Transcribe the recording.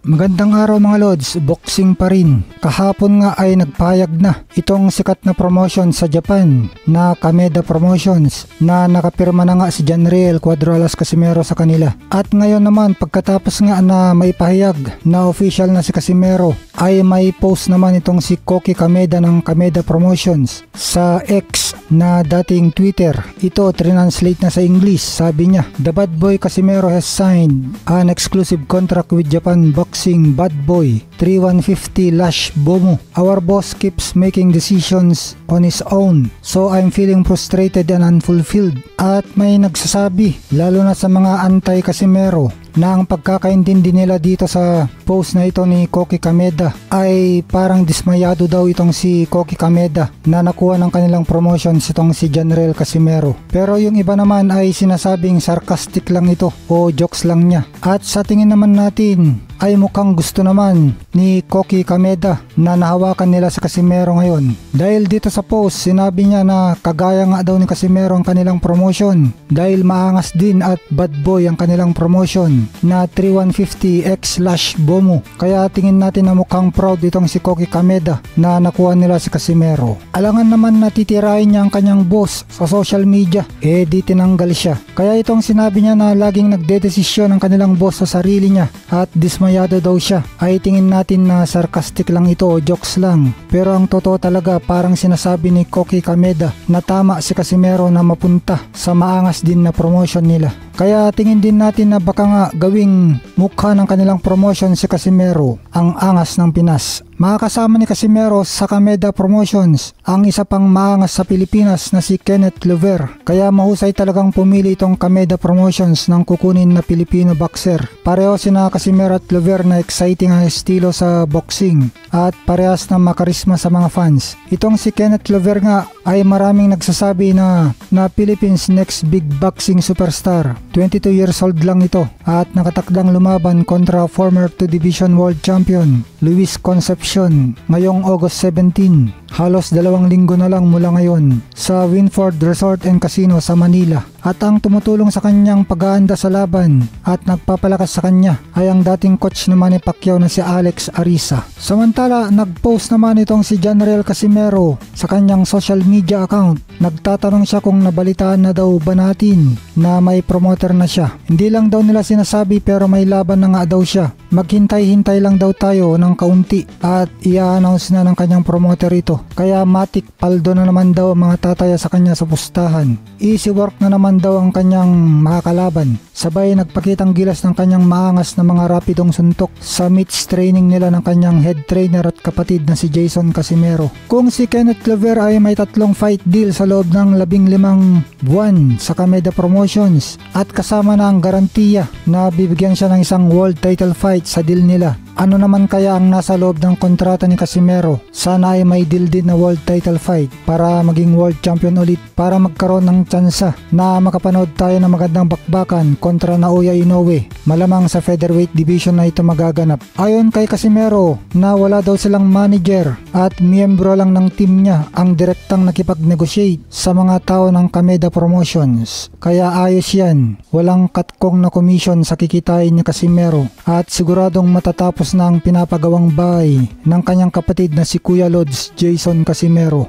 Magandang araw mga Lods, boxing pa rin. Kahapon nga ay nagpahayag na itong sikat na promotion sa Japan na Kameda Promotions na nakapirma na nga si Janriel Cuadro-Alas Casimero sa kanila. At ngayon naman pagkatapos nga na maipahayag na official na si Casimero ay may post naman itong si Koki Kameda ng Kameda Promotions sa X na dating Twitter. Ito translate na sa English. Sabi niya, "The bad boy Casimero has signed an exclusive contract with Japan Boxing Bad Boy 3150 Lash Bomo. Our boss keeps making decisions on his own, so I'm feeling frustrated and unfulfilled." At may nagsasabi, lalo na sa mga anti-Casimero, na ang pagkakaintindi nila dito sa post na ito ni Koki Kameda ay parang dismayado daw itong si Koki Kameda na nakuha ng kanilang promotions itong si Janriel Casimero. Pero yung iba naman ay sinasabing sarcastic lang ito o jokes lang niya. At sa tingin naman natin ay mukhang gusto naman ni Koki Kameda na nahawakan nila si Casimero ngayon. Dahil dito sa post, sinabi niya na kagaya nga daw ni Casimero ang kanilang promotion dahil maangas din at bad boy ang kanilang promotion na 3150X Lash Bomo. Kaya tingin natin na mukhang proud itong si Koki Kameda na nakuha nila si Casimero. Alangan naman na titirahin niya ang kanyang boss sa social media, di tinanggal siya. Kaya itong sinabi niya na laging nagdedesisyon ang kanilang boss sa sarili niya at dismayado daw siya, ay tingin natin na sarcastic lang ito o jokes lang. Pero ang totoo talaga, parang sinasabi ni Koki Kameda na tama si Casimero na mapunta sa maangas din na promotion nila. Kaya tingin din natin na baka nga gawing mukha ng kanilang promotion si Casimero ang angas ng Pinas. Makakasama ni Casimero sa Kameda Promotions ang isa pang maangas sa Pilipinas na si Kenneth Lover. Kaya mahusay talagang pumili itong Kameda Promotions ng kukunin na Pilipino boxer. Pareho sina Casimero at Lover na exciting ang estilo sa boxing at parehas na makarisma sa mga fans. Itong si Kenneth Lover nga ay maraming nagsasabi na Philippines next big boxing superstar. 22 years old lang ito at nakatakdang lumaban kontra former 2 Division World Champion Luis Concepcion ngayong August 17. Halos 2 linggo na lang mula ngayon sa Winford Resort and Casino sa Manila. At ang tumutulong sa kanyang pag-aanda sa laban at nagpapalakas sa kanya ay ang dating coach naman ni Pacquiao na si Alex Ariza. Samantala, nag-post naman itong si Janriel Casimero sa kanyang social media account. Nagtatanong siya kung nabalitaan na daw ba natin na may promoter na siya. Hindi lang daw nila sinasabi pero may laban na nga daw siya. Maghintay-hintay lang daw tayo ng kaunti at i-announce na ng kanyang promoter ito. Kaya matik paldo na naman daw ang mga tataya sa kanya sa pustahan. Easy work na naman daw ang kanyang makakalaban. Sabay nagpakitang gilas ng kanyang maangas na mga rapidong suntok sa meets training nila ng kanyang head trainer at kapatid na si Jason Casimero. Kung si Kenneth Lover ay may 3 fight deal sa loob ng 15 buwan sa Kameda Promotions at kasama na ang garantiya na bibigyan siya ng isang world title fight sa deal nila. Ano naman kaya ang nasa loob ng kontrata ni Casimero? Sana ay may deal din na world title fight para maging world champion ulit para magkaroon ng tsansa na makapanood tayo ng magandang bakbakan kontra Naoya Inoue. Malamang sa featherweight division na ito magaganap. Ayon kay Casimero na wala daw silang manager at miyembro lang ng team niya ang direktang nakipag-negotiate sa mga tao ng Kameda Promotions. Kaya ayos yan. Walang katkong na commission sa kikitain ni Casimero at siguradong matatapos na ang pinapagawang bahay ng kanyang kapatid na si Kuya Lods Jason Casimero.